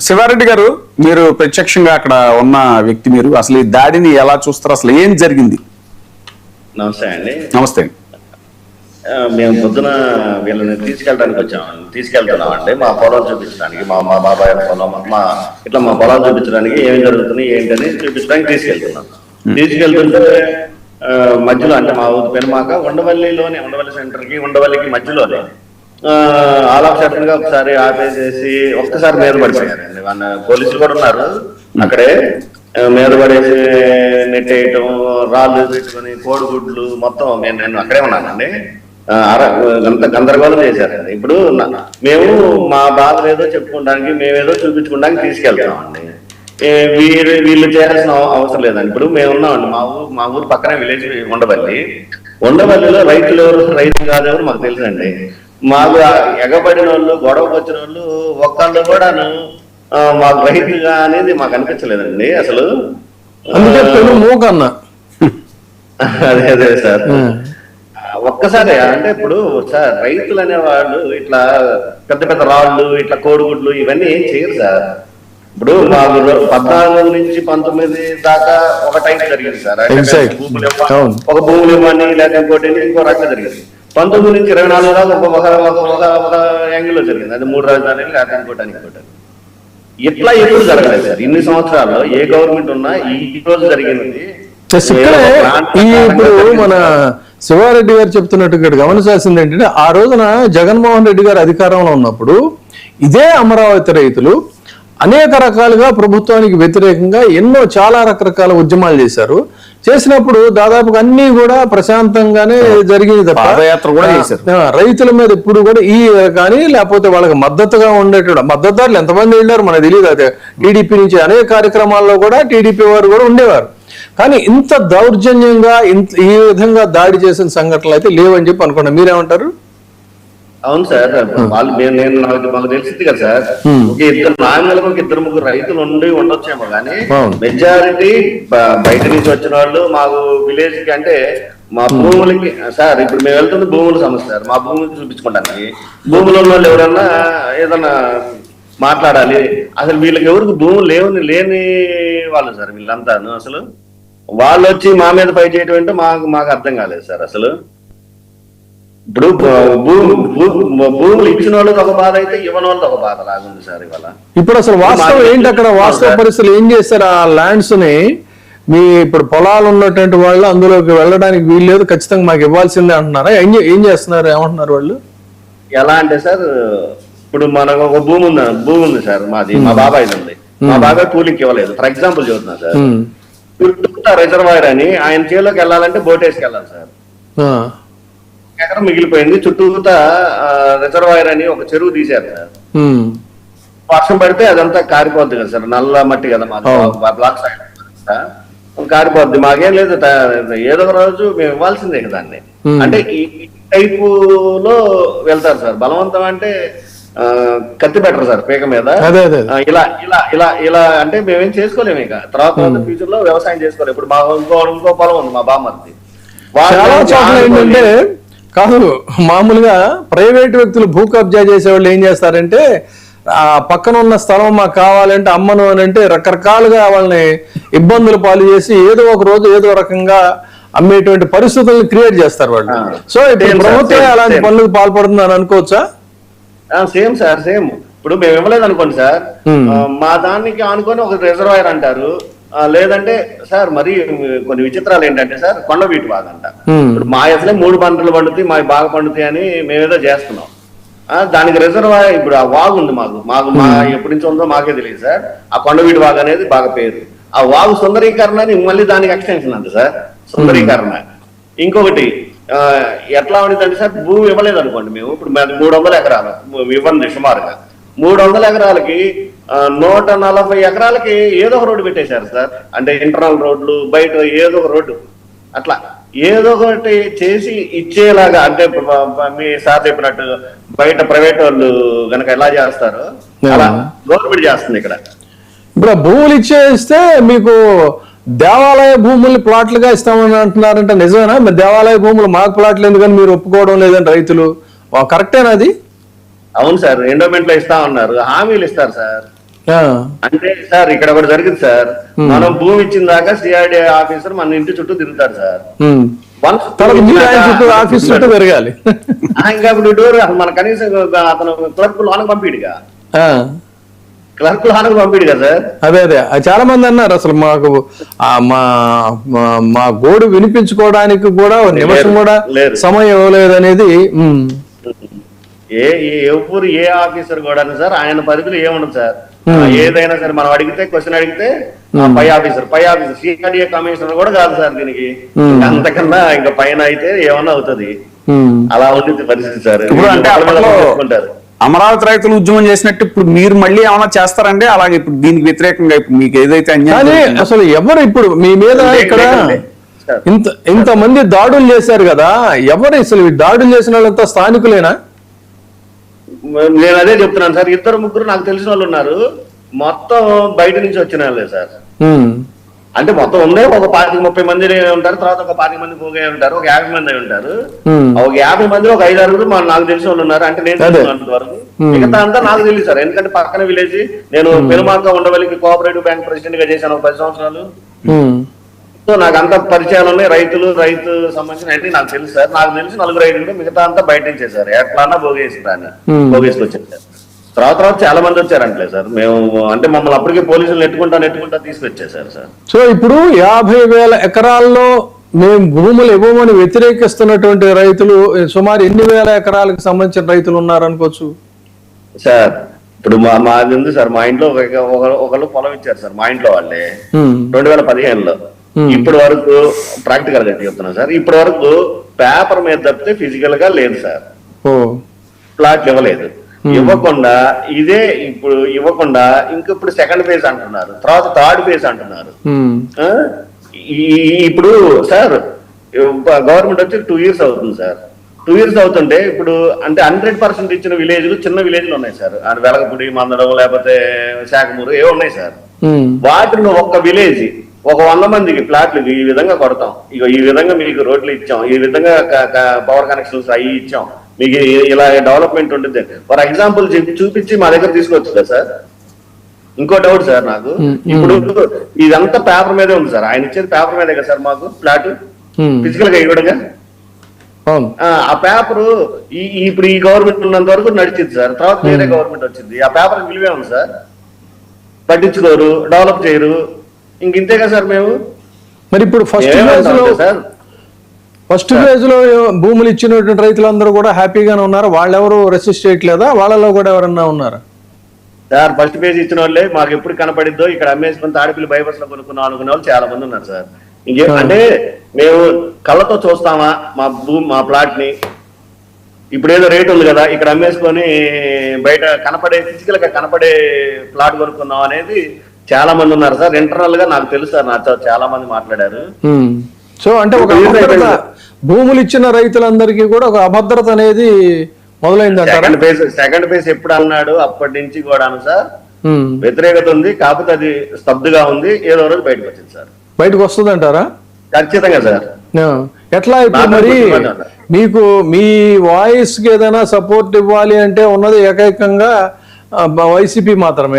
శివారెడ్డి గారు, మీరు ప్రత్యక్షంగా అక్కడ ఉన్న వ్యక్తి, మీరు అసలు ఈ దాడిని ఎలా చూస్తారు? అసలు ఏం జరిగింది? నమస్తే అండి. నమస్తే. మేము పొద్దున వీళ్ళని తీసుకెళ్తున్నాం అండి మా పొలాలు చూపించడానికి, మా బాబాయ్ పొలం, ఇట్లా మా పొలాలు చూపించడానికి ఏమి జరుగుతుంది ఏంటని చూపించడానికి తీసుకెళ్తుంటే మధ్యలో అంటే మా ఊరు పెనుమాక ఉండవల్లి సెంటర్కి ఉండవల్లికి మధ్యలోనే ఆల్ ఆఫ్ సడన్ గా ఒకసారి ఆపేసేసి ఒక్కసారి మీద పడిపోయారండి. మన పోలీసులు కూడా ఉన్నారు అక్కడే. మీద పడేసి నెట్టేయటం, రాళ్ళు పెట్టుకుని, కోడిగుడ్లు మొత్తం నేను అక్కడే ఉన్నానండి. అంత గందరగోళం చేశారండి. ఇప్పుడు మేము మా బాధ ఏదో చెప్పుకోవడానికి, మేమేదో చూపించుకోవడానికి తీసుకెళ్తామండి. వీళ్ళు చేయాల్సిన అవసరం లేదండి. ఇప్పుడు మేము ఉన్నామండి, మా ఊరు పక్కనే విలేజ్ ఉండవల్లిలో రైతులు ఎవరు, రైతు కాదెవరు మాకు తెలుసండి. మాకు ఎగబడిన వాళ్ళు, గొడవకు వచ్చిన వాళ్ళు ఒక్కళ్ళు కూడాను మాకు రైతుగా అనేది మాకు అనిపించలేదండి అసలు. అదే సార్, ఒక్కసారి అంటే ఇప్పుడు సార్ రైతులు అనేవాళ్ళు ఇట్లా పెద్ద పెద్ద రాళ్ళు, ఇట్లా కోడిగుడ్లు ఇవన్నీ ఏం చేయరు సార్. ఇప్పుడు మాకు 14 నుంచి 19 దాకా ఒక టైం జరిగింది సార్. ఒక భూములు ఇవ్వని లేకపోతే ఇంకో రకంగా జరిగింది. 19 నుంచి 24 దాకా ఒక యాంగిల్లో జరిగింది. అది 3 రాజధానులు లేకపోతే ఇంకోటి. ఇట్లా ఎప్పుడు జరగలేదు సార్ ఇన్ని సంవత్సరాల్లో. ఏ గవర్నమెంట్ ఉన్నా ఈ రోజు జరిగింది. ఇప్పుడు మన శివారెడ్డి గారు చెప్తున్నట్టు ఇక్కడ గమనించాల్సింది ఏంటంటే, ఆ రోజున జగన్మోహన్ రెడ్డి గారు అధికారంలో ఉన్నప్పుడు ఇదే అమరావతి రైతులు అనేక రకాలుగా ప్రభుత్వానికి వ్యతిరేకంగా చాలా రకరకాల ఉద్యమాలు చేసినప్పుడు దాదాపుగా అన్ని కూడా ప్రశాంతంగానే జరిగింది తప్ప రైతుల మీద ఎప్పుడు కూడా కానీ లేకపోతే వాళ్ళకి మద్దతుగా ఉండేటప్పుడు మద్దతుదారులు ఎంతమంది వెళ్ళారు మనకు తెలియదు. అదే టీడీపీ నుంచి అనేక కార్యక్రమాల్లో కూడా టీడీపీ వారు కూడా ఉండేవారు. కానీ ఇంత దౌర్జన్యంగా ఈ విధంగా దాడి చేసిన సంఘటనలు అయితే లేవని చెప్పి అనుకున్నా. మీరేమంటారు? అవును సార్, వాళ్ళు మాకు తెలిసింది కదా సార్. నార్మల్గా ఒక 2-3 రైతులు ఉండొచ్చేమో కానీ మెజారిటీ బయట నుంచి వచ్చిన వాళ్ళు మాకు విలేజ్ కి అంటే మా భూములకి సార్. ఇప్పుడు మేము వెళ్తుంది భూముల సమస్య సార్. మా భూములు చూపించుకోవడానికి భూములు ఉన్న వాళ్ళు ఎవరన్నా ఏదన్నా మాట్లాడాలి. అసలు వీళ్ళకి ఎవరికి భూములు లేని వాళ్ళు సార్ వీళ్ళంతాను. అసలు వాళ్ళు వచ్చి మా మీద ఫైట్ చేయడం అంటే మాకు అర్థం కాలేదు సార్ అసలు. ఇప్పుడు భూములు ఇచ్చిన వాళ్ళకి ఒక బాధ అయితే ఇవ్వని వాళ్ళకి ఒక బాధ లాగుంది సార్ ఇవాళ. ఇప్పుడు అసలు వాస్తవం ఏంటి? అక్కడ వాస్తవ పరిస్థితులు ఏం చేస్తారు? ఆ ల్యాండ్స్ ని మీ ఇప్పుడు పొలాలు ఉన్నటువంటి వాళ్ళు అందులోకి వెళ్ళడానికి వీలు లేదు, ఖచ్చితంగా మాకు ఇవ్వాల్సిందే అంటున్నారా? ఏం చేస్తున్నారు? ఏమంటున్నారు వాళ్ళు? ఎలా అంటే సార్, ఇప్పుడు మనకు ఒక భూమి ఉంది సార్, మా బాబాయ్ ఉంది. మా బాబాయ్ కూలింగ్కి ఇవ్వలేదు. ఫర్ ఎగ్జాంపుల్ చెబుతున్నా సార్, చుట్టూ రిజర్వాయర్ అని ఆయన చేలోకి వెళ్ళాలంటే బోట్ వేసుకెళ్ళాలి సార్. ఎకరం మిగిలిపోయింది. చుట్టూతా రిజర్వాయర్ అని ఒక చెరువు తీశారు సార్. వర్షం పడితే అదంతా కారిపోద్ది కదా సార్, నల్ల మట్టి కదా మాకు బ్లాక్ సైడ్ కారిపోద్ది. మాకేం లేదు, ఏదో ఒక రోజు మేము ఇవ్వాల్సిందే కదా దాన్ని. అంటే ఈ టైపు లో వెళ్తారు సార్. బలవంతం అంటే కత్తి పెట్టరు సార్ పీక మీద. ఇలా ఇలా ఇలా ఇలా అంటే మేమేం చేసుకోలేము. ఇక తర్వాత ఫ్యూచర్ లో వ్యవసాయం చేసుకోలేము. ఇప్పుడు మా ఇంకో పొలం ఉంది మా బామ్మది. ఏంటంటే కాదు, మామూలుగా ప్రైవేట్ వ్యక్తులు భూ కబ్జా చేసేవాళ్ళు ఏం చేస్తారంటే, ఆ పక్కన ఉన్న స్థలం మాకు కావాలంటే అమ్మను అని అంటే రకరకాలుగా వాళ్ళని ఇబ్బందులు పాలు చేసి ఏదో ఒక రోజు ఏదో రకంగా అమ్మేటువంటి పరిస్థితులను క్రియేట్ చేస్తారు వాళ్ళు. సో ఇప్పుడు ప్రభుత్వం అలాంటి పనులకు పాల్పడుతుందని అనుకోవచ్చా? Same sir, same. ఇప్పుడు మేము ఇవ్వలేదు అనుకోండి సార్, మా దానికి అనుకొని ఒక రిజర్వాయర్ అంటారు. లేదంటే సార్ మరి కొన్ని విచిత్రాలు ఏంటంటే సార్, కొండ వీటి బాగంట. ఇప్పుడు మా అసలే 3 పంటలు పండుతాయి, మాకు బాగా పండుతాయి అని మేమేదో చేస్తున్నాం. దానికి రిజర్వాయర్ ఇప్పుడు ఆ వాగు ఉంది మాకు ఎప్పటి నుంచి ఉందో మాకే తెలియదు సార్. ఆ కొండ వీటి వాగు అనేది బాగా పేరు. ఆ వాగు సుందరీకరణ అని మళ్ళీ దానికి ఎక్స్టెన్షన్ అంట సార్, సుందరీకరణ. ఇంకొకటి ఎట్లా ఉండేదంటే సార్, భూమి ఇవ్వలేదు అనుకోండి మేము. ఇప్పుడు 300 ఎకరాలు ఇవ్వండి సుమారుగా. 300 ఎకరాలకి 140 ఎకరాలకి ఏదో ఒక రోడ్డు పెట్టేశారు సార్. అంటే ఇంటర్నల్ రోడ్లు, బయట ఏదో ఒక రోడ్డు, అట్లా ఏదో ఒకటి చేసి ఇచ్చేలాగా. అంటే మీ సార్ చెప్పినట్టు బయట ప్రైవేట్ వాళ్ళు కనుక ఎలా చేస్తారో అలా గవర్నమెంట్ చేస్తుంది ఇక్కడ. ఇప్పుడు భూములు ఇచ్చేస్తే మీకు దేవాలయ భూముల్ని ప్లాట్లుగా ఇస్తామని అంటున్నారంటే నిజమేనా? మరి దేవాలయ భూములు మాకు ప్లాట్లు ఎందుకని మీరు ఒప్పుకోవడం లేదని రైతులు, కరెక్టేనా అది? అవును సార్, ఎండోమెంట్ లో ఇస్తా ఉన్నారు, హామీలు ఇస్తారు సార్. ఆ, అంటే సార్ ఇక్కడ ఒకటి జరిగింది సార్, మనం భూమి ఇచ్చిన దాకా సిఆర్డీ ఆఫీసర్ మన ఇంటి చుట్టూ తిరుగుతాడు సార్. ఉమ్. Once తర్వాత మీరు ఆయన చుట్టూ ఆఫీస్ చుట్టూ తిరగాలి. ఇంకా ఇప్పుడు డోర్ మన కనీసం అతను క్లర్క్ లోనకు పంపిడిగా, ఆ, క్లర్క్ లోనకు పంపిడిగా సార్. అదే అది చాలా మంది అన్నారు అసలు మాకు మా గోడు వినిపించుకోవడానికి కూడా ఒక నిమిషం కూడా లేదు. సమయం ఇవ్వలేదు అనేది. ఎవరు ఏ ఆఫీసర్ కూడా సార్ ఆయన పరిధిలో ఏముండదు సార్. ఏదైనా సరే మనం అడిగితే క్వశ్చన్ అడిగితే పై ఆఫీసర్ సిఆర్డీఏ కమిషనర్ కూడా కాదు సార్ దీనికి. అంతకన్నా ఇంకా పైన అయితే ఏమన్నా అవుతుంది. అలా ఉంటుంది పరిస్థితి సార్. ఇప్పుడు అంటే అప్పట్లో ఉంటారు అమరావతి రైతులు ఉద్యమం చేసినట్టు ఇప్పుడు మీరు మళ్ళీ ఏమైనా చేస్తారండి? అలాగే ఇప్పుడు దీనికి వ్యతిరేకంగా ఇప్పుడు మీకు ఏదైతే కానీ అసలు ఎవరు ఇప్పుడు మీ మీద ఇక్కడ ఇంతమంది దాడులు చేశారు కదా, ఎవరు అసలు ఈ దాడులు చేసిన వాళ్ళంతా స్థానికులేనా? నేను అదే చెప్తున్నాను సార్. 2-3 నాకు తెలిసిన వాళ్ళు ఉన్నారు, మొత్తం బయట నుంచి వచ్చిన వాళ్ళే సార్. అంటే మొత్తం ఉండే ఒక 25-30 మంది ఉంటారు, తర్వాత ఒక 20 మంది పోగే ఉంటారు, ఒక 50 మంది ఉంటారు. ఒక 50 మంది ఒక 5-6 నాకు తెలిసిన వాళ్ళు ఉన్నారు. అంటే నేను తెలిసినంత వరకు మిగతా అంతా నాకు తెలియదు సార్. ఎందుకంటే పక్కన విలేజ్, నేను పెనుమాక ఉండవల్లికి కోఆపరేటివ్ బ్యాంక్ ప్రెసిడెంట్ గా చేశాను ఒక 10 సంవత్సరాలు. సో నాకు అంత పరిచయాలు ఉన్నాయి. రైతు సంబంధించిన అన్ని నాకు తెలుసు సార్. నాకు తెలిసి 4 5 మిగతా అంతా బయట చేశారు. ఎట్లా భోగేసుకొచ్చారు సార్. తర్వాత చాలా మంది వచ్చారంటలే సార్. మేము అంటే మమ్మల్ని అప్పటికే పోలీసులు నెట్టుకుంటా తీసుకొచ్చేసారు సార్. సో ఇప్పుడు 50,000 ఎకరాల్లో మేము భూములు ఇవ్వమని వ్యతిరేకిస్తున్నటువంటి రైతులు సుమారు ఎన్ని వేల ఎకరాలకు సంబంధించిన రైతులు ఉన్నారనుకోవచ్చు సార్? ఇప్పుడు మాది ఉంది సార్. మా ఇంట్లో ఒకళ్ళు పొలం ఇచ్చారు సార్, మా ఇంట్లో వాళ్ళే 2015లో. ఇప్పటి వరకు ప్రాక్టికల్ గా చెప్తున్నా సార్, ఇప్పటి వరకు పేపర్ మీద తప్పితే ఫిజికల్ గా లేదు సార్. ప్లాట్ ఇవ్వలేదు. ఇవ్వకుండా ఇవ్వకుండా ఇప్పుడు సెకండ్ ఫేజ్ అంటున్నారు, తర్వాత థర్డ్ ఫేజ్ అంటున్నారు. ఇప్పుడు సార్ గవర్నమెంట్ వచ్చి 2 years అవుతుంది సార్. 2 years అవుతుంటే ఇప్పుడు అంటే 100% ఇచ్చిన విలేజ్లు చిన్న విలేజ్లు ఉన్నాయి సార్. వెలగపూడి, మందడం, లేకపోతే శాఖమూరు ఏవో ఉన్నాయి సార్. వాటిలో ఒక్క విలేజ్ ఒక 100 మందికి ప్లాట్లు ఈ విధంగా కొడతాం, ఇక ఈ విధంగా మీకు రోడ్లు ఇచ్చాం, ఈ విధంగా పవర్ కనెక్షన్స్ అవి ఇచ్చాం, మీకు ఇలా డెవలప్మెంట్ ఉంటుంది ఫర్ ఎగ్జాంపుల్ చూపించి మా దగ్గర తీసుకొచ్చుదా సార్? ఇంకో డౌట్ సార్ నాకు, ఇప్పుడు ఇదంతా పేపర్ మీదే ఉంది సార్. ఆయన ఇచ్చేది పేపర్ మీదే కదా సార్ మాకు ఫ్లాట్ ఫిజికల్ గా ఇవ్వడంగా. ఆ పేపర్ ఇప్పుడు ఈ గవర్నమెంట్ ఉన్నంత వరకు నడిచింది సార్. తర్వాత వేరే గవర్నమెంట్ వచ్చింది, ఆ పేపర్ విలువే ఉంది సార్. పట్టించుకోరు, డెవలప్ చేయరు, ఇంతే కదా సార్ మేము. మరి ఇప్పుడు ఫస్ట్ ఫేజ్ లో భూములు ఇచ్చినటువంటి రైతులందరూ కూడా హ్యాపీగానే ఉన్నారు? వాళ్ళెవరు రెసిస్ట్ చేయట్లేదా? వాళ్ళలో కూడా ఎవరన్నా ఉన్నారా సార్? ఫస్ట్ ఫేజ్ ఇచ్చిన వాళ్ళే మాకు ఎప్పుడు కనపడిద్దో ఇక్కడ అమ్మేసుకుని తాడిపిల్లి బైపాస్ లో కొనుక్కున్న అనుకునే వాళ్ళు చాలా మంది ఉన్నారు సార్. అంటే మేము కళ్ళతో చూస్తామా మా ప్లాట్ ని? ఇప్పుడు ఏదో రేట్ ఉంది కదా, ఇక్కడ అమ్మేసుకొని బయట ఫిజికల్ గా కనపడే ప్లాట్ కొనుక్కుందాం అనేది చాలా మంది ఉన్నారు సార్. ఇంటర్నల్ గా నాకు తెలుసు సార్, నాతో చాలా మంది మాట్లాడారు. సో అంటే ఒక అభద్రత, భూములు ఇచ్చిన రైతులందరికీ కూడా ఒక అభద్రత అనేది మొదలైందంటారా? సెకండ్ ఫేజ్ ఎప్పుడు అన్నాడు అప్పటి నుంచి కూడా సార్ వ్యతిరేకత ఉంది. కాకపోతే అది స్తబ్దుగా ఉంది, ఏదో రోజు బయటకు వచ్చింది సార్. బయటకు వస్తుంది అంటారా? ఖచ్చితంగా సార్. ఎట్లా ఇప్పుడు మరి మీకు మీ వాయిస్ కి ఏదైనా సపోర్ట్ ఇవ్వాలి అంటే ఉన్నది ఏకైకంగా వైసీపీ మాత్రమే.